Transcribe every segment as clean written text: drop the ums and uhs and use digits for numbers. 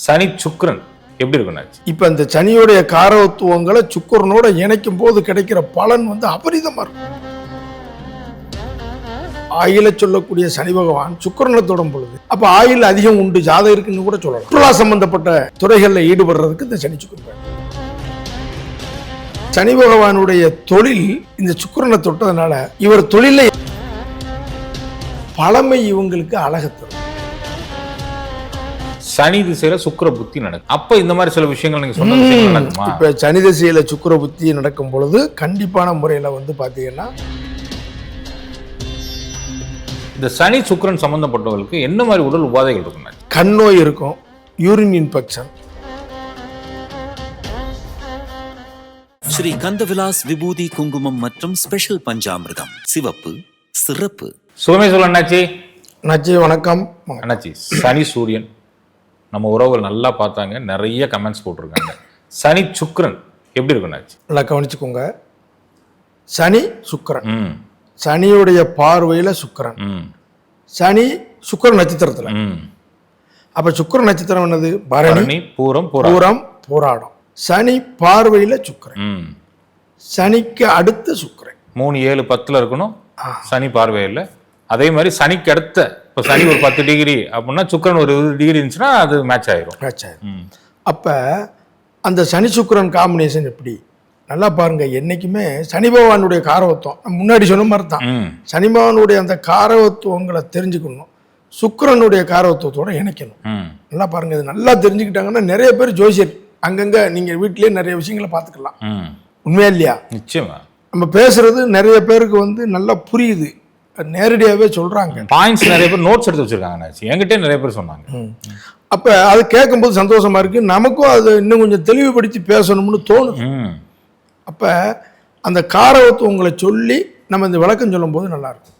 சனி சுக்கிரன் எப்படி இருக்கும்? இப்ப இந்த சனியோடைய காரகத்துவங்களை சுக்கிரனோட இணைக்கும் போது கிடைக்கிற பலன் வந்து அபரிதமா இருக்கும். ஆயில சொல்லக்கூடிய சனி பகவான் சுக்கிரனை தொடும் பொழுது அப்ப ஆயில் அதிகம் உண்டு ஜாதகம் இருக்குன்னு கூட சொல்லலாம். சுற்றுலா சம்பந்தப்பட்ட துறைகள்ல ஈடுபடுறதுக்கு இந்த சனி சுக்கிரன். சனி பகவானுடைய தொழில் இந்த சுக்கிரனை தொட்டதுனால இவர் தொழில பழமை இவங்களுக்கு அழகு தரும். சனி திசையில சுக்கிர புத்தி நடக்கும். அப்ப இந்த மாதிரி சில விஷயங்கள் நீங்க சொன்ன விஷயங்கள் நடக்குமா? இப்ப சனி திசையில சுக்கிர புத்தி நடக்கும் பொழுது கண்டிப்பான முறையில வந்து பாத்தீங்கன்னா இந்த சனி சுக்கிரன் சம்பந்தப்பட்டவர்களுக்கு என்ன மாதிரி உடல் உபாதைகள் இருக்கும்? கண் நோய் இருக்கும், யூரின் இன்ஃபெக்ஷன். ஸ்ரீ கந்தவிலாஸ் விபூதி குங்குமம் மற்றும் ஸ்பெஷல் பஞ்சாமிர்தம் சிவப்பு சிறப்பு. சுகமே சொல்ல அண்ணாச்சி. அண்ணாச்சி வணக்கம். அண்ணாச்சி, சனி சூரியன் நம்ம உறவுகள் நல்லா பார்த்தாங்க, நிறைய கமெண்ட்ஸ் போட்டிருக்காங்க. சனி சுக்கிரன் எப்படி இருக்கும் அண்ணாச்சி? நல்லா கவனிச்சுக்கோங்க. சனி சுக்கிரன், சனியுடைய பார்வையில சுக்கிரன், சனி சுக்கிரன் நட்சத்திரத்துல. அப்ப சுக்கிரன் நட்சத்திரம் என்னது? பரணி, பூரம், பூராடம். சனி பார்வையில சுக்கிரன், சனிக்கு அடுத்து சுக்கிரன் 3, 7, 10 இருக்கணும் சனி பார்வையில். அதே மாதிரி சனிக்கு அடுத்த இப்போ சனி ஒரு 10 டிகிரி அப்படின்னா சுக்கிரன் ஒரு 20 டிகிரி இருந்துச்சுன்னா அது மேட்ச் ஆயிரும். அப்ப அந்த சனி சுக்கிரன் காம்பினேஷன் எப்படி? நல்லா பாருங்க. என்னைக்குமே சனி பகவானுடைய காரகத்துவம் முன்னாடி சொன்ன மாதிரி தான். சனி பகவானுடைய அந்த காரகத்துவங்களை தெரிஞ்சுக்கணும், சுக்கிரனுடைய காரகத்துவத்தோட இணைக்கணும். நல்லா பாருங்க. இது நல்லா தெரிஞ்சுக்கிட்டாங்கன்னா நிறைய பேர் ஜோசியர் அங்கங்க நீங்க வீட்டிலேயே நிறைய விஷயங்களை பார்த்துக்கலாம். உண்மையா இல்லையா? நிச்சயமா. நம்ம பேசுறது நிறைய பேருக்கு வந்து நல்லா புரியுது, நேரடியாவே சொல்றாங்க. பாயிண்ட்ஸ் நிறைய பேர் நோட்ஸ் எடுத்து வச்சிருக்காங்க, என்கிட்ட நிறைய பேர் சொன்னாங்க. அப்ப அது கேட்கும்போது சந்தோஷமா இருக்கு, நமக்கும் அது இன்னும் கொஞ்சம் தெளிவுபடுத்தி பேசணும்னு தோணுது. அப்ப அந்த காரகத்துவங்களை சொல்லி நம்ம இந்த விளக்கம் சொல்லும் போது நல்லா இருக்கும்.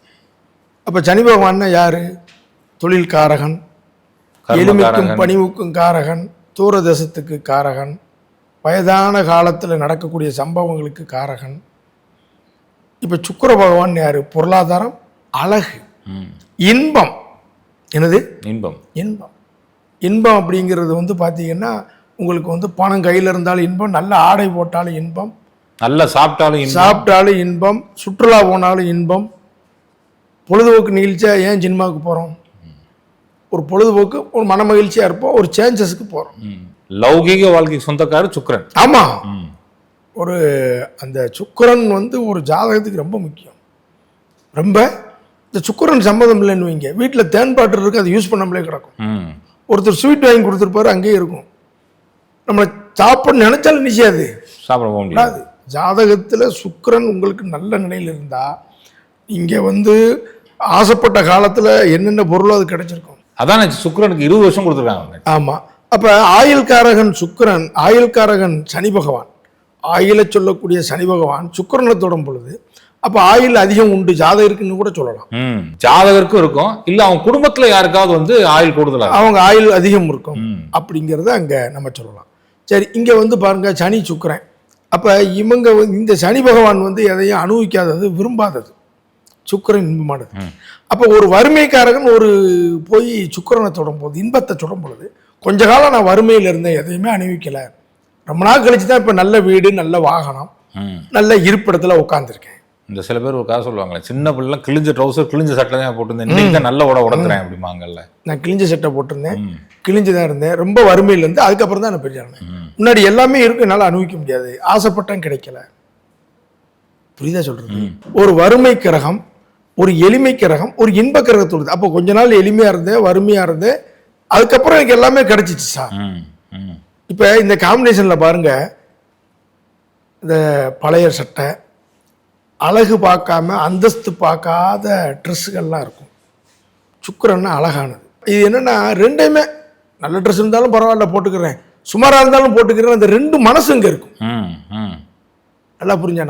அப்ப சனி பகவான் யாரு? தொழில் காரகன், எளிமைக்கும் பணிவுக்கும் காரகன், தூரதேசத்துக்கு காரகன், வயதான காலத்தில் நடக்கக்கூடிய சம்பவங்களுக்கு காரகன். இப்ப சுக்கிர பகவான் யாரு? பொருளாதாரம், அழகு, இன்பம். என்னது? இன்பம். இன்பம் இன்பம் அப்படிங்கிறது வந்து பார்த்தீங்கன்னா உங்களுக்கு வந்து பணம் கையில் இருந்தாலும் இன்பம், நல்ல ஆடை போட்டாலும் இன்பம், நல்லா சாப்பிட்டாலும் இன்பம், சுற்றுலா போனாலும் இன்பம். பொழுதுபோக்கு நிகழ்ச்சியா ஏன் சினிமாவுக்கு போகிறோம்? ஒரு பொழுதுபோக்கு, ஒரு மன மகிழ்ச்சியாக இருப்போம், ஒரு சேஞ்சஸுக்கு போகிறோம். லௌகீக வாழ்க்கைக்கு சொந்தக்காரர் சுக்கிரன். ஆமாம். ஒரு அந்த சுக்கிரன் வந்து ஒரு ஜாதகத்துக்கு ரொம்ப முக்கியம். ரொம்ப இந்த சுக்கிரன் சம்மதம் இல்லைன்னு வைங்க, வீட்டில் தேன்பாட்டு இருக்கு, அதை யூஸ் பண்ணாமலே கிடக்கும். ஒருத்தர் ஸ்வீட் வாங்கி கொடுத்துருப்பாரு, அங்கேயே இருக்கும். நம்மளை சாப்பிட நினைச்சாலும் நிச்சயாது சாப்பிட முடியாது. ஜாதகத்தில் சுக்கிரன் உங்களுக்கு நல்ல நிலையில் இருந்தால் இங்கே வந்து ஆசைப்பட்ட காலத்தில் என்னென்ன பொருளோ அது கிடைச்சிருக்கும். அதான் சுக்கிரனுக்கு 20 வருஷம் கொடுத்துருக்காங்க. ஆமாம். அப்போ ஆயுள்காரகன் சுக்கிரன், ஆயுள்காரகன் சனி பகவான், ஆயில சொல்லக்கூடிய சனி பகவான் சுக்கிரனை தொடும் பொழுது அப்போ ஆயுள் அதிகம் உண்டு ஜாதகம் இருக்குன்னு கூட சொல்லலாம். ஜாதகருக்கும் இருக்கும், இல்லை அவங்க குடும்பத்தில் யாருக்காவது வந்து ஆயுள் கூடுதலாக அவங்க ஆயுள் அதிகம் இருக்கும் அப்படிங்கிறத அங்கே நம்ம சொல்லலாம். சரி, இங்கே வந்து பாருங்க சனி சுக்கிரன். அப்போ இவங்க இந்த சனி பகவான் வந்து எதையும் அனுபவிக்காதது, விரும்பாதது. சுக்கிரன் இன்பமானது. அப்போ ஒரு வறுமைக்காரகன் ஒரு போய் சுக்கிரனை தொடும் போது, இன்பத்தை தொடும் பொழுது, கொஞ்ச காலம் நான் வறுமையில் இருந்தேன், எதையுமே அனுபவிக்கலை, ரொம்ப நாள் கழிச்சு தான் இப்போ நல்ல வீடு, நல்ல வாகனம், நல்ல இருப்பிடத்தில் உட்காந்துருக்கேன். இந்த சில பேர் ஒரு கதை சொல்லுவாங்களே, சின்ன பிள்ளை கிழிஞ்ச ட்ரௌசர் கிழிஞ்ச சட்டை தான் போட்டிருந்தேன், இன்னைக்கு தான் நல்ல உடக்கிறேன் அப்படிமாங்கல்ல. நான் கிழிஞ்ச சட்டை போட்டிருந்தேன், கிழிஞ்சுதான் இருந்தேன், ரொம்ப வறுமையில் இருந்து அதுக்கப்புறம் தான் நான் பெரியானேன். முன்னாடி எல்லாமே இருக்கு, என்னால் அனுபவிக்க முடியாது, ஆசைப்பட்டேன் கிடைக்கல. புரியுதா சொல்றது? ஒரு வறுமை கிரகம், ஒரு எளிமை கிரகம், ஒரு இன்ப கிரகத்தோடு. அப்போ கொஞ்ச நாள் எளிமையா இருந்தேன், வறுமையா இருந்தேன், அதுக்கப்புறம் எனக்கு எல்லாமே கிடைச்சிச்சு சார். இப்ப இந்த காம்பினேஷன்ல பாருங்க, இந்த பழைய சட்டை, அழகு பார்க்காம அந்தஸ்து பார்க்காத ட்ரெஸ்ஸுகள்லாம் இருக்கும். சுக்கிரன்னா அழகானது. இது என்னன்னா ரெண்டையுமே, நல்ல ட்ரெஸ் இருந்தாலும் பரவாயில்ல போட்டுக்கிறேன், சுமாராக இருந்தாலும் போட்டுக்கிறேன், அந்த ரெண்டு மனசு இங்கே இருக்கும். நல்லா புரிஞ்சா?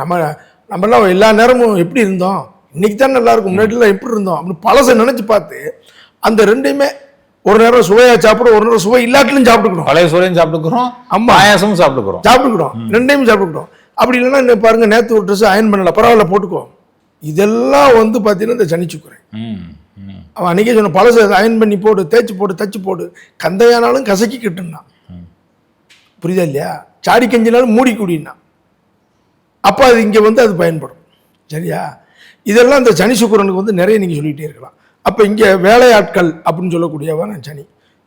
நம்மளாம் எல்லா நேரமும் எப்படி இருந்தோம், இன்னைக்கு தான் நல்லா இருக்கும், முன்னாடிலாம் எப்படி இருந்தோம் அப்படின்னு பழசை நினைச்சு பார்த்து அந்த ரெண்டையுமே ஒரு நேரம் சுவையா சாப்பிடும், ஒரு நேரம் சுவை இல்லாட்டிலும் சாப்பிட்டுக்கணும். பழைய சுவையும் சாப்பிட்டுக்கிறோம், அம்மா ஆயாசமும் சாப்பிட்டுக்கிறோம், ரெண்டையும் சாப்பிட்டுக்கிறோம். அப்படி இல்லைன்னா என்ன பாருங்க, நேற்று ஒரு ட்ரெஸ் அயன் பண்ணல, பரவாயில்ல போட்டுக்கோ. இதெல்லாம் வந்து பார்த்தீங்கன்னா இந்த சனி சுக்கிரன். அவன் அன்றைக்கே சொன்ன பழசு அயன் பண்ணி போடு, தேய்ச்சி போடு, தச்சு போடு, கந்தையானாலும் கசக்கிக்கிட்டுன்னா. புரியுதா இல்லையா? சாடி கஞ்சினாலும் மூடி குடின்னா. அப்போ அது இங்கே வந்து அது பயன்படும். சரியா? இதெல்லாம் இந்த சனி சுக்கிரனுக்கு வந்து நிறைய நீங்கள் சொல்லிகிட்டே இருக்கலாம். அப்போ இங்கே வேலையாட்கள் அப்படின்னு சொல்லக்கூடியவன் சனி.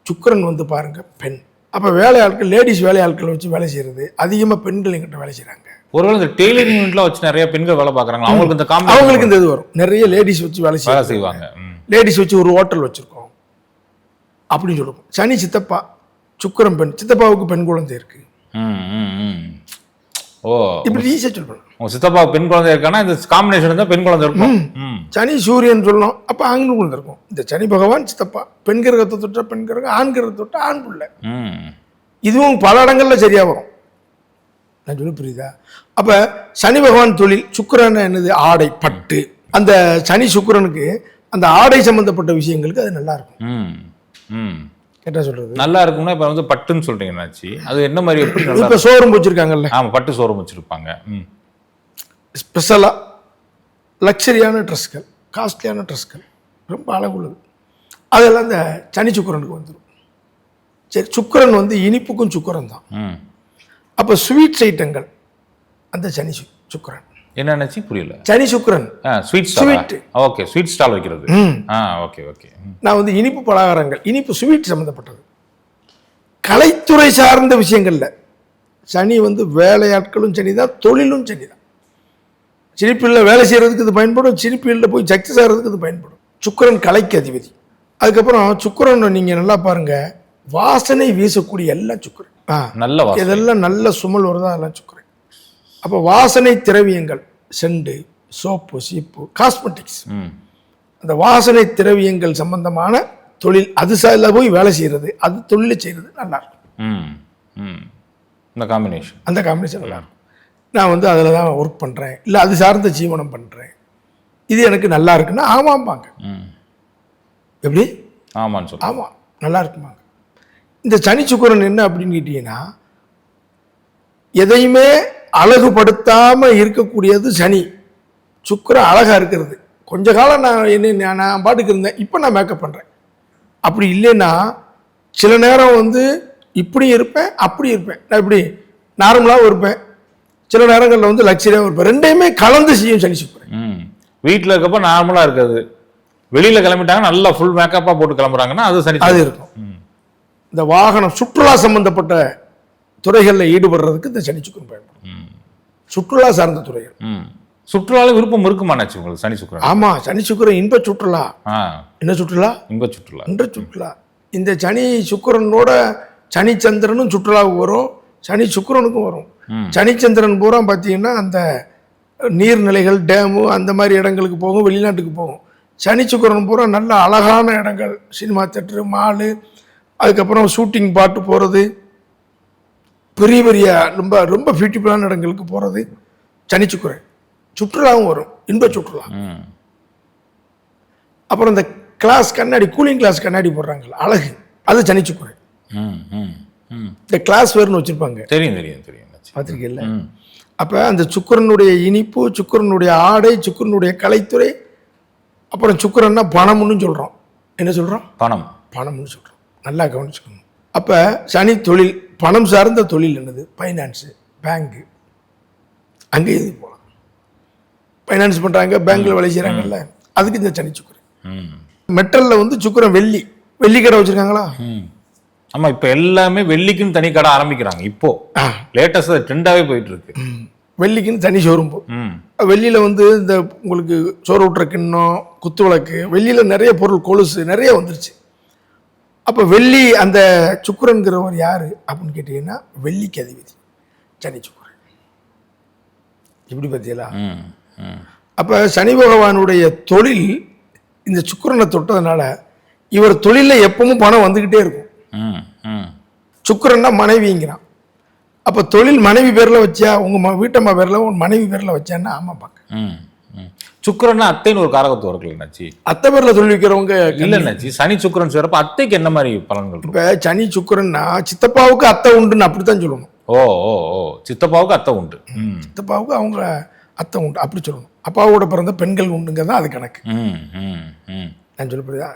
சுக்கிரன் வந்து பாருங்கள் பெண். அப்போ வேலையாட்கள், லேடிஸ் வேலையாட்களை வச்சு வேலை செய்கிறது அதிகமாக பெண்கள் எங்கிட்ட வேலை செய்கிறாங்க. ஒருவேளை இந்த டெய்லரிங் யூனிட்லாம் வச்சு நிறைய பெண்கள் வேலை பார்க்குறாங்க, அவங்களுக்கு இந்த அவங்களுக்கு இந்த இது வரும். நிறைய லேடிஸ் வச்சு வேலை செய்வாங்க. லேடிஸ் வச்சு ஒரு ஹோட்டல் வச்சுருக்கோம் அப்படின்னு சொல்லுவோம். சனி சித்தப்பா, சுக்கிரன் பெண். சித்தப்பாவுக்கு பெண் குழந்தை இருக்கு. ஓ, இப்படி ஈஸியாக சொல்லணும். உங்க சித்தப்பா பெண் குழந்தை இருக்கான்னா இந்த காம்பினேஷன் தான் பெண் குழந்தை இருக்கும். சனி சூரியன் சொல்லணும், அப்போ ஆண் குழந்தை இருக்கும். இந்த சனி பகவான் சித்தப்பா, பெண் கிரகத்தை தொட்டா பெண் கிரகம், ஆண் கிரகத்தை தொட்டா ஆண் பிள்ளை. இதுவும் பல இடங்கள்ல சரியா வரும். நான் சொல்லி புரியுதா? அப்ப சனி பகவான் தொழில். சுக்கிரன் என்னது? ஆடை, பட்டு. அந்த சனி சுக்கிரனுக்கு அந்த ஆடை சம்பந்தப்பட்ட விஷயங்களுக்கு அது நல்லா இருக்கும். கேட்டா சொல்றது நல்லா இருக்கும்னா இப்ப வந்து பட்டுன்னு சொல்றீங்கன்னாச்சு, அது என்ன மாதிரி? எப்படி நல்லா? இப்ப ஷோரூம் வச்சிருக்காங்கல்ல? ஆமா, பட்டு ஷோரூம் வச்சிருப்பாங்க. ஸ்பெஷலா லக்ஸரியான ட்ரெஸ்கள், காஸ்ட்லியான ட்ரெஸ்கள், ரொம்ப அழகுள்ளது, அதெல்லாம் இந்த சனி சுக்கிரனுக்கு வந்துடும். சரி, சுக்கிரன் வந்து இனிப்புக்கும் சுக்கிரன் தான். அப்ப ஸ்வீட்ஸ் ஐட்டங்கள் அந்த சனி சுக்கிரன். என்ன நினைச்சு புரியல? Sani Sukkiran sweet stall. Okay, sweet stall வைக்கிறது. Okay okay. நான் வந்து இனிப்பு பலகாரங்கள், இனிப்பு ஸ்வீட் சம்பந்தப்பட்டது, கலைத்துறை சார்ந்த விஷயங்கள்ல சனி வந்து வேலையாட்களும் சனி தான், தொழிலும் சனி தான். சிரிப்பில் வேலை செய்யறதுக்கு இது பயன்படும், சிரிப்பில் போய் சக்சஸ் ஆகிறதுக்கு இது பயன்படும். சுக்கிரன் கலைக்கு அதிபதி. அதுக்கப்புறம் சுக்கிரன் நீங்க நல்லா பாருங்க, வாசனை வீசக்கூடிய எல்லாம் சுக்கிரன். நல்ல வாசனை, இதெல்லாம் நல்ல சுமல் வருதா, அதெல்லாம் சுக்கிரன். அப்போ வாசனை திரவியங்கள், செண்டு, சோப்பு, சீப்பு, காஸ்மெட்டிக்ஸ், அந்த வாசனை திரவியங்கள் சம்பந்தமான தொழில், அது சார்ல போய் வேலை செய்யறது, அது தொழிலை செய்யறது நல்லா இருக்கும். அந்த காம்பினேஷன் நல்லா இருக்கும். நான் வந்து அதில் தான் ஒர்க் பண்ணுறேன், இல்லை அது சார்ந்த ஜீவனம் பண்ணுறேன், இது எனக்கு நல்லா இருக்குன்னா ஆமாம்பாங்க. எப்படி? ஆமான்னு சொல்லி. ஆமாம், நல்லா இருக்குமாங்க. இந்த சனி சுக்கிரன் என்ன அப்படின்னு கேட்டீங்கன்னா, எதையுமே அழகுபடுத்தாம இருக்கக்கூடியது சனி. சுக்கிரன் அழகா இருக்கிறது. கொஞ்ச காலம் நான் பாட்டுக்கு இருந்தேன், இப்போ நான் மேக்கப் பண்ணுறேன். அப்படி இல்லைன்னா சில நேரம் வந்து இப்படி இருப்பேன், அப்படி இருப்பேன். நான் இப்படி நார்மலாகவும் இருப்பேன், சில நேரங்களில் வந்து லக்ஸரியாகவும் இருப்பேன். ரெண்டையுமே கலந்து செய்யும் சனி சுக்கிரன். வீட்டில் இருக்கப்ப நார்மலாக இருக்காது, வெளியில் கிளம்பிட்டாங்க நல்லா ஃபுல் மேக்கப்பாக போட்டு கிளம்புறாங்கன்னா அது சனி. அது இருக்கும். இந்த வாகனம், சுற்றுலா சம்பந்தப்பட்ட துறைகளில் ஈடுபடுறதுக்கு இந்த சனி சுக்கிரன் பயன்படும். சுற்றுலா சார்ந்த துறைகள். சுற்றுலாவில் விருப்பம் இருக்குமாச்சு உங்களுக்கு சனி சுக்கிரன்? ஆமா, சனி சுக்கிரன் இன்ப சுற்றுலா. என்ன சுற்றுலா? இன்ப சுற்றுலா. இன்ப சுற்றுலா. இந்த சனி சுக்கிரனோட சனி சந்திரனும் சுற்றுலாவுக்கு வரும், சனி சுக்கிரனுக்கும் வரும். சனி சந்திரன் பூரா பார்த்தீங்கன்னா அந்த நீர்நிலைகள், டேமு, அந்த மாதிரி இடங்களுக்கு போகும், வெளிநாட்டுக்கு போகும். சனி சுக்கிரன் பூரா நல்ல அழகான இடங்கள், சினிமா தேட்டரு, மாலு, அதுக்கப்புறம் ஷூட்டிங் பாட்டு போகிறது, பெரிய பெரிய ரொம்ப ரொம்ப பியூட்டிஃபுல்லான இடங்களுக்கு போகிறது சனி சுக்கிரன். சுற்றுலாவும் வரும், இன்ப சுற்றுலா. அப்புறம் இந்த கிளாஸ் கண்ணாடி, கூலிங் கிளாஸ் கண்ணாடி போடுறாங்கல்ல, அழகு, அது சனி சுக்கிரன். இந்த கிளாஸ் வேர்னு வச்சிருப்பாங்க, தெரியும் தெரியும் தெரியும், பார்த்துருக்கீங்கல்ல? அப்போ அந்த சுக்கிரனுடைய இனிப்பு, சுக்கிரனுடைய ஆடை, சுக்கிரனுடைய கலைத்துறை, அப்புறம் சுக்கிரன்னா பணம்னு சொல்கிறோம். என்ன சொல்கிறோம்? பணம். பணம்னு சொல்கிறோம். நல்லா கவனிச்சுக்கணும். அப்போ சனி தொழில், பணம் சார்ந்த தொழில் என்னது? ஃபைனான்ஸு, பேங்கு, அங்கே இது போகலாம். ஃபைனான்ஸ் பண்ணுறாங்க, பேங்க்கில் வேலை செய்கிறாங்கல்ல, அதுக்கு இந்த சனி சுக்கிரன். மெட்டலில் வந்து சுக்கிரன் வெள்ளி, வெள்ளி கடை வச்சுருக்காங்களா? ஆமாம், இப்போ எல்லாமே வெள்ளிக்குன்னு தனி கடை ஆரம்பிக்கிறாங்க. இப்போ லேட்டஸ்டாக ட்ரெண்டாகவே போயிட்டு இருக்கு. வெள்ளிக்குன்னு தனி ஷோரூம். வெள்ளியில் வந்து இந்த உங்களுக்கு சோறு விட்டுற கிண்ணம், குத்து விளக்கு, வெள்ளியில் நிறைய பொருள், கொலுசு நிறைய வந்துருச்சு. அப்போ வெள்ளி, அந்த சுக்கிரன்கிறவர் யார் அப்படின்னு கேட்டீங்கன்னா வெள்ளிக்கு அதிபதி சனி சுக்கிரன். இப்படி பார்த்தீங்களா? அப்போ சனி பகவானுடைய தொழில் இந்த சுக்கிரனை தொட்டதுனால இவர் தொழிலில் எப்பவும் பணம் வந்துக்கிட்டே இருக்கும். சுக்கிரன்னா மனைவிங்கிறான். அப்போ தொழில் மனைவி பேரில் வச்சா, உங்கள் வீட்டம்மா பேரில், உங்கள் மனைவி பேரில் வச்சான்னா ஆமாம் பார்க்க. சுக்கிரன்னா அத்தைன்னு ஒரு காரகத்துவம் இருக்குல்லண்ணாச்சி. அத்தை பேரில் தொழில் வைக்கிறவங்க இல்லைண்ணாச்சி, சனி சுக்கிரன் சேரப்ப அத்தைக்கு என்ன மாதிரி பலன்கள்? இப்போ சனி சுக்கிரன்னா சித்தப்பாவுக்கு அத்தை உண்டுன்னு அப்படித்தான் சொல்லணும். ஓ ஓ ஓ, சித்தப்பாவுக்கு அத்தை உண்டு, சித்தப்பாவுக்கு அவங்க அத்தை உண்டு அப்படி சொல்லணும். அப்பாவோட பிறந்த பெண்கள் உண்டுங்க தான் அது கணக்கு. நான் சொல்ல புரியுதா?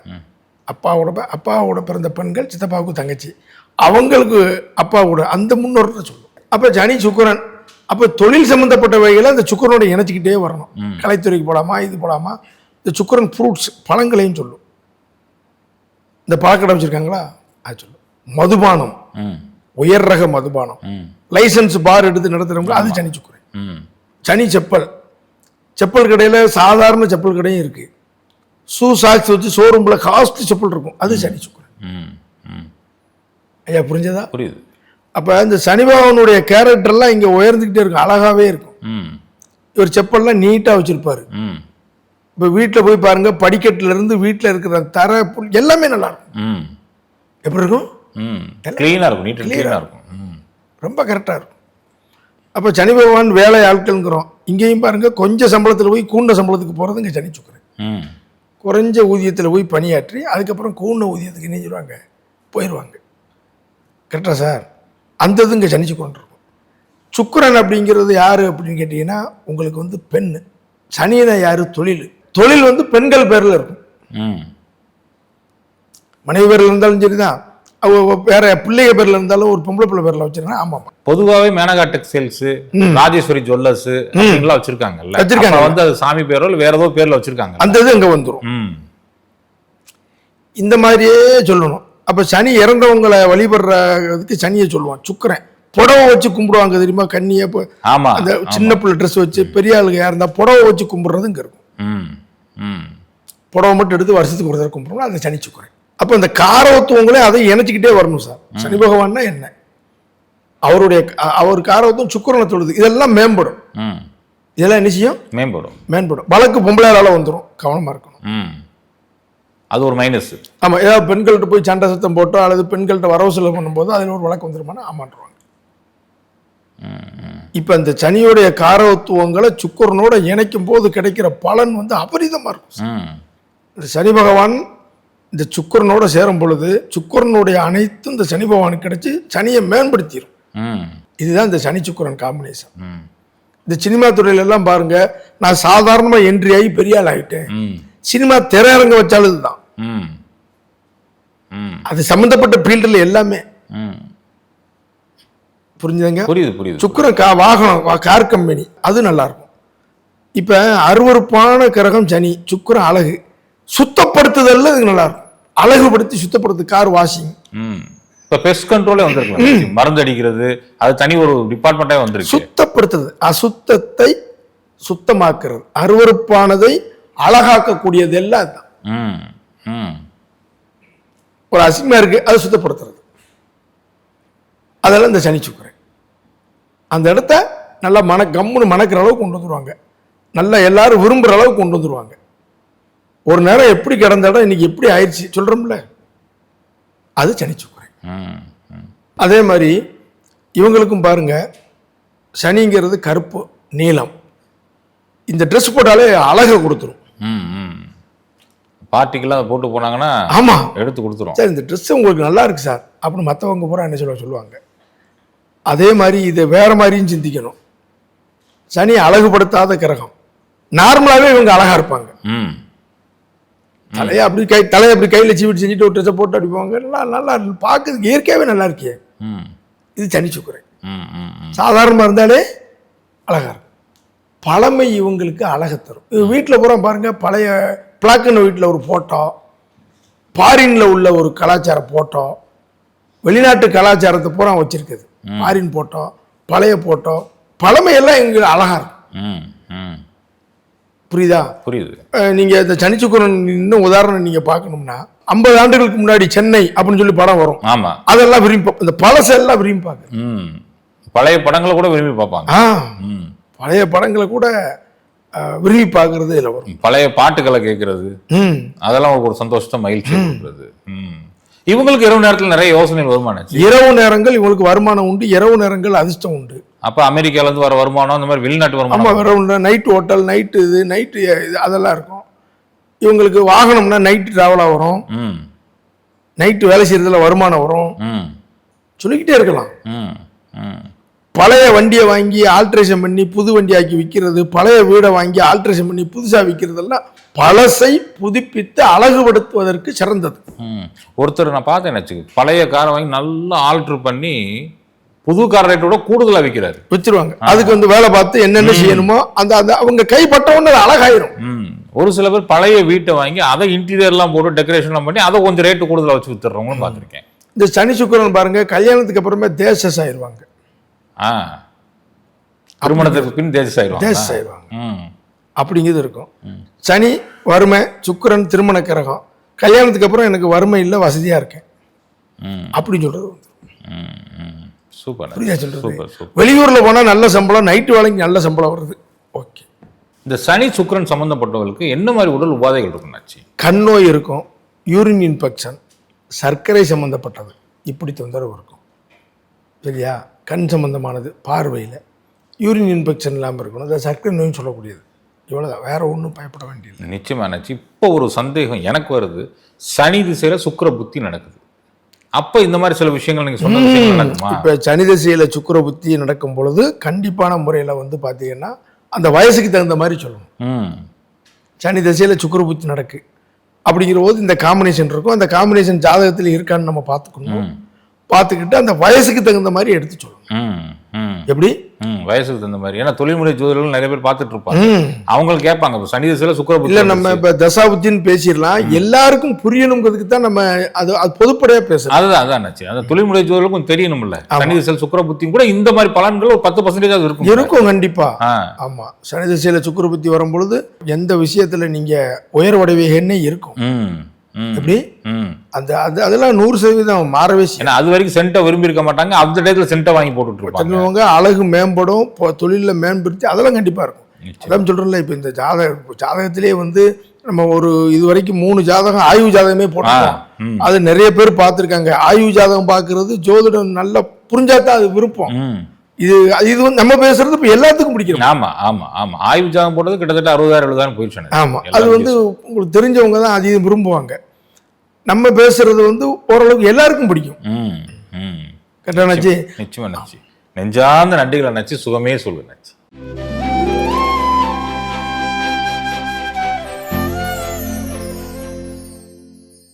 அப்பாவோட பிறந்த பெண்கள் சித்தப்பாவுக்கு தங்கச்சி, அவங்களுக்கு அப்பாவோட அந்த முன்னோர்னு சொல்லும். அப்போ சனி சுக்கிரன், அப்போ தொழில் சம்மந்தப்பட்டவைகளை அந்த சுக்கிரனோட இணைச்சிக்கிட்டே வரணும். கலைத்துறைக்கு போடாமா, இது போடாமா. இந்த சுக்கிரன் ஃப்ரூட்ஸ் பழங்களையும் சொல்லும். இந்த பழக்கடை வச்சுருக்காங்களா, அது சொல்லும். மதுபானம், உயர் ரக மதுபானம், லைசன்ஸ் பார் எடுத்து நடத்துகிறவங்க, அது சனி சுக்கிரன். சனி செப்பல் கடையில் சாதாரண செப்பல் கடையும் இருக்குது. ஷூ சாக்ஸ் வச்சு ஷோரூமில் காஸ்ட்லி செப்பல் இருக்கும், அது சனி சுக்கிரன். ஐயா புரிஞ்சதா? புரியுது. அப்போ இந்த சனி பகவானுடைய கேரக்டர்லாம் இங்கே உயர்ந்துக்கிட்டே இருக்கும், அழகாகவே இருக்கும். இவர் செப்பல்லாம் நீட்டாக வச்சுருப்பார். இப்போ வீட்டில் போய் பாருங்க, படிக்கட்டுலேருந்து வீட்டில் இருக்கிற தர எல்லாமே நல்லா இருக்கும். எப்படி இருக்கும்? க்ளீனாக இருக்கும், நீட்டாக க்ளீனாக இருக்கும், ரொம்ப கரெக்டாக இருக்கும். அப்போ சனி பகவான் வேலை ஆட்கள்ங்கிறோம். இங்கேயும் பாருங்க, கொஞ்சம் சம்பளத்தில் போய் கூண்ட சம்பளத்துக்கு போகிறது இங்கே சனி சுக்கிரன். குறைஞ்ச ஊதியத்தில் போய் பணியாற்றி அதுக்கப்புறம் கூண்ட ஊதியத்துக்கு இணைஞ்சிருவாங்க, போயிடுவாங்க. கரெக்டா சார்? அந்த இது இங்கே சனி சுக்கிரன் இருக்கும். சுக்கிரன் அப்படிங்கிறது யார் அப்படின்னு கேட்டிங்கன்னா, உங்களுக்கு வந்து பெண்ணு. சனியனை யார்? தொழில் வந்து பெண்கள் பேரில் இருக்கும். மனைவி பேரில் இருந்தாலும் சரிதான், வேற பிள்ளைய பேர்ல இருந்தாலும் ஒரு பொம்பளை பிள்ளை பேர்ல வச்சிருக்கா. ஆமா, பொதுவாகவே மேனகா டெக்ஸ்டைல்ஸ், ராஜேஸ்வரி ஜுவல்லர்ஸ் எல்லாம் வச்சிருக்காங்கல்ல, வந்து அது சாமி பேரோ வேற ஏதோ பேர்ல வச்சிருக்காங்க, அந்த இது அங்க வந்துடும். இந்த மாதிரியே சொல்லணும். அப்ப சனி இறந்தவங்களை வழிபடுறதுக்கு சனியை சொல்லுவான். சுக்கிரன் புடவை வச்சு கும்பிடுவாங்க தெரியுமா? கண்ணியை அந்த சின்ன பிள்ளை ட்ரெஸ் வச்சு, பெரிய ஆளுங்க யார் இருந்தா புடவை வச்சு கும்பிடுறது இங்க இருக்கும். புடவை மட்டும் எடுத்து வருஷத்துக்கு ஒரு தடவை கும்பிடுவோம், அது சனி சுக்கிரன். அப்போ இந்த காரவத்துவங்களே அதை இணைச்சிக்கிட்டே வரணும் சார். சனி பகவான்னா என்ன, அவர் காரவத்துவம் சுக்கிரனை தொழுது, இதெல்லாம் மேம்படும். இதெல்லாம் என்ன செய்யும்? மேம்படும். வழக்கு பொம்பளையால வந்துடும், கவனமா இருக்கணும். அது ஒரு மைனஸ். ஆமா, ஏதாவது பெண்கள்கிட்ட போய் சண்டை சத்தம் போட்டோ அல்லது பெண்கள்கிட்ட வரவு செலவு பண்ணும்போது அதில் ஒரு வழக்கு வந்துருமானா ஆமான்றாங்க. இப்ப இந்த சனியோடைய காரவத்துவங்களை சுக்கிரனோட இணைக்கும் போது கிடைக்கிற பலன் வந்து அபரிதமா இருக்கும். இந்த சனி பகவான் இந்த சுக்கிரனோட சேரும் பொழுது சுக்கிரனுடைய அனைத்தும் இந்த சனி பகவானுக்கு கிடைச்சி சனியை மேம்படுத்திடும். இதுதான் இந்த சனி சுக்கிரன் காம்பினேஷன். இந்த சினிமா துறையில எல்லாம் பாருங்க, நான் சாதாரணமா என்ட்ரி ஆகி பெரிய ஆள் ஆகிட்டேன். சினிமா திரையரங்க வச்சாலும் இதுதான், அது சம்பந்தப்பட்ட ஃபீல்டுல எல்லாமே. புரிஞ்சுதுங்க? புரியுது. சுக்கிரன் வாகனம், கார் கம்பெனி, அது நல்லா இருக்கும். இப்ப அருவருப்பான கிரகம் சனி. சுக்கிரன் அழகு சுத்தப்படுத்துதல்ல இது நல்லா இருக்கும், அழகுபடுத்தி சுத்தப்படுத்து. கார் வாஷிங், இப்ப பெஸ்ட் கண்ட்ரோலே வந்திருக்கு, மருந்து அடிக்கிறது, அது தனி ஒரு டிபார்ட்மெண்டே வந்திருக்கு. சுத்தப்படுத்துறது, அசுத்தத்தை சுத்தமாக்குறது, அருவருப்பானதை அழகாக்கக்கூடியது எல்லாம் அதுதான். ஒரு அசிங்கமா இருக்கு, அதை சுத்தப்படுத்துறது, அதெல்லாம் இந்த சனி சுக்கிரன். அந்த இடத்த நல்லா கம்முன்னு மணக்கிற அளவுக்கு கொண்டு வந்துருவாங்க, நல்லா எல்லாரும் விரும்புற அளவுக்கு கொண்டு வந்துருவாங்க. ஒரு நேரம் எப்படி கிடந்த இடம் இன்னைக்கு எப்படி ஆயிடுச்சு சொல்றோம்ல, அது சனி சுக்கிரன். அதே மாதிரி இவங்களுக்கும் பாருங்க, சனிங்கிறது கருப்பு நீலம், இந்த ட்ரெஸ் போட்டாலே அழகை கொடுத்துரும். பார்ட்டிக்கெல்லாம் போட்டு போனாங்கன்னா ஆமா எடுத்து கொடுத்துரும். சார் இந்த ட்ரெஸ் உங்களுக்கு நல்லா இருக்கு சார் அப்படின்னு மற்றவங்க பூரா என்ன சொல்லுவாங்க. அதே மாதிரி இதை வேற மாதிரியும் சிந்திக்கணும். சனி அழகுபடுத்தாத கிரகம். நார்மலாவே இவங்க அழகா இருப்பாங்க, தலையை அப்படி கையில் சீவிட்டு செஞ்சுட்டு ஒரு ட்ரெஸ்ஸை போட்டு அடிப்பாங்க, நல்லா பார்க்கறதுக்கு இயற்கையாகவே நல்லா இருக்கே. இது சனி சுக்கிரன். சாதாரணமாக இருந்தாலே அழகா இருக்கும். பழமை இவங்களுக்கு அழகை தரும். வீட்டில் பூரா பாருங்க, பழைய பிளாக் அண்ட் ஒயிட்ல ஒரு போட்டோ, ஃபாரின்ல உள்ள ஒரு கலாச்சார போட்டோ, வெளிநாட்டு கலாச்சாரத்தை பூரா வச்சிருக்குது. ஃபாரின் போட்டோ, பழைய போட்டோ, பழமையெல்லாம் எங்களுக்கு அழகா இருக்கும். புரியுதா? புரியுது. நீங்க இந்த சனி சுக்கிரன் இன்னும் உதாரணம் நீங்க பார்க்கணும்னா, 50 ஆண்டுகளுக்கு முன்னாடி சென்னை அப்படின்னு சொல்லி படம் வரும். ஆமா, அதெல்லாம் விரும்பி, இந்த பழசெல்லாம் விரும்பி பார்க்க, பழைய படங்களை கூட விரும்பி பார்ப்பாங்க. பழைய படங்களை கூட விரும்பி பார்க்கறது இதுல வரும். பழைய பாட்டுகளை கேட்கறது, அதெல்லாம் ஒரு சந்தோஷத்தை மகிழ்ச்சி. இவங்களுக்கு இரவு நேரத்தில் நிறைய யோசனைகள் வருமானம். இரவு நேரங்கள் இவங்களுக்கு வருமானம் உண்டு, இரவு நேரங்கள் அதிர்ஷ்டம் உண்டு. அப்ப அமெரிக்கால இருந்து வர வருமானம், இந்த மாதிரி வெளிநாட்டு வருமானம், நைட் ஹோட்டல், நைட்டு இது, நைட்டு அதெல்லாம் இருக்கும். இவங்களுக்கு வாகனம்னா நைட்டு டிராவலா வரும், நைட்டு வேலை செய்யறதுல வருமானம் வரும், சொல்லிக்கிட்டே இருக்கலாம். பழைய வண்டியை வாங்கி ஆல்ட்ரேஷன் பண்ணி புது வண்டியாக்கி விற்கிறது, பழைய வீடை வாங்கி ஆல்ட்ரேஷன் பண்ணி புதுசாக விற்கிறதெல்லாம் பழசை புதுப்பித்து அழகுபடுத்துவதற்கு சிறந்தது. ஒருத்தர் நான் பார்த்தேன் வச்சுக்கு, பழைய காரை வாங்கி நல்லா ஆல்ட்ரு பண்ணி புது கார் ரேட்டோட கூடுதலா விற்கிறாரு, வச்சிருவாங்க. அதுக்கு வந்து வேலை பார்த்து என்னென்ன செய்யணுமோ அந்த அவங்க கைப்பட்டவொன்னு அது அழகாயிரும். ஒரு சில பேர் பழைய வீட்டை வாங்கி அதை இன்டீரியர்லாம் போட்டு டெக்கரேஷன்லாம் பண்ணி அதை கொஞ்சம் ரேட்டு கூடுதலா வச்சு வித்துறவங்களும் பார்த்துருக்கேன். இந்த சனி சுக்கிரன் பாருங்க, கல்யாணத்துக்கு அப்புறமே தேசஸ் ஆயிடுவாங்க. திருமணத்துக்கு பின் தேசஸ் ஆயிடுவாங்க அப்படிங்கிறது இருக்கும். சனி வறுமை, சுக்கிரன் திருமண கிரகம், கல்யாணத்துக்கு அப்புறம் எனக்கு வறுமை இல்லை, வசதியா இருக்கேன் அப்படின்னு சொல்றது. வெளியூர்ல போனா நல்ல சம்பளம், நைட்டு வேலைக்கு நல்ல சம்பளம் வருது. ஓகே. இந்த சனி சுக்கிரன் சம்பந்தப்பட்டவர்களுக்கு என்ன மாதிரி உடல் உபாதைகள் இருக்குன்னாச்சு? கண் நோய் இருக்கும், யூரின் இன்ஃபெக்ஷன், சர்க்கரை சம்பந்தப்பட்டது, இப்படி தொந்தரவு இருக்கும். சரியா? கண் சம்பந்தமானது, பார்வையில் யூரின் இன்ஃபெக்ஷன் இல்லாமல் இருக்கணும். அதை சர்க்கரை நோய்னு சொல்லக்கூடியது. இவ்வளோதான், வேற ஒன்றும் பயப்பட வேண்டியது. நிச்சயமா நினச்சி இப்போ ஒரு சந்தேகம் எனக்கு வருது. சனி திசையில சுக்கிர புத்தி நடக்குது, அப்ப இந்த மாதிரி சில விஷயங்கள் நீங்க சொன்ன விஷயங்கள் நடக்குமா? இப்ப சனி திசையில சுக்கிர புத்தி நடக்கும் பொழுது கண்டிப்பான முறையில வந்து பாத்தீங்கன்னா அந்த வயசுக்கு தகுந்த மாதிரி சொல்லணும். சனி திசையில சுக்கிர புத்தி நடக்கு அப்படிங்கிற போது இந்த காம்பினேஷன் இருக்கும். அந்த காம்பினேஷன் ஜாதகத்தில் இருக்கான்னு நம்ம பார்த்துக்கணும். பார்த்துக்கிட்டு அந்த வயசுக்கு தகுந்த மாதிரி எடுத்து சொல்லணும். எப்படி வயசுக்கு தகுந்த மாதிரி? ஏன்னா தொழில்முறை ஜோதிடர்கள் நிறைய பேர் பார்த்துட்டு இருப்பாங்க, அவங்களுக்கு கேட்பாங்க சனி திசையில சுக்கிர புத்தி. இல்ல நம்ம இப்ப தசாபுத்தின்னு பேசிடலாம், எல்லாருக்கும் புரியணுங்கிறதுக்கு தான் நம்ம அது பொதுப்படையா பேசுறோம். அதான் அந்த தொழில்முறை ஜோதிடர்களுக்கும் தெரியணும்ல, சனி திசையில சுக்கிர புத்தியும் கூட இந்த மாதிரி பலன்கள் ஒரு 10% இருக்கும் கண்டிப்பா. ஆமா, சனி திசையில சுக்கிர புத்தி வரும் பொழுது எந்த விஷயத்துல நீங்க உயர்வடைவீங்கன்னு இருக்கும். எப்படி அந்த அதெல்லாம் 100% மாறவே செய்யும். அது வரைக்கும் சென்ட்டை விரும்பி இருக்க மாட்டாங்க, அந்த டயத்துல சென்ட்டை வாங்கி போட்டுட்டு இருப்பாங்க. அழகு மேம்படும், தொழில மேம்படுத்தி அதெல்லாம் கண்டிப்பா இருக்கும். அதான் சொல்றேன்ல, இப்ப இந்த ஜாதகத்திலேயே வந்து நம்ம ஒரு இது வரைக்கும் 3 ஜாதகம் ஆய்வு ஜாதகமே போட்டோம். அது நிறைய பேர் பார்த்துருக்காங்க. ஆய்வு ஜாதகம் பார்க்கறது ஜோதிடம் நல்லா புரிஞ்சாதான் அது விருப்பம். இது வந்து நம்ம பேசுறது இப்ப எல்லாத்துக்கும் பிடிக்கும். ஆமா ஆமா ஆமா ஆய்வு ஜாதகம் போட்டது கிட்டத்தட்ட 60,000-70,000 போயிடுச்சு. ஆமா, அது வந்து உங்களுக்கு தெரிஞ்சவங்க தான் அதிகம் விரும்புவாங்க. நம்ம பேசுறது வந்து ஓரளவுக்கு எல்லாருக்கும் பிடிக்கும். நிச்சயமா நச்சு, நெஞ்சார்ந்த நன்றிகளை நச்சு, சுகமே சொல்லு நச்சு.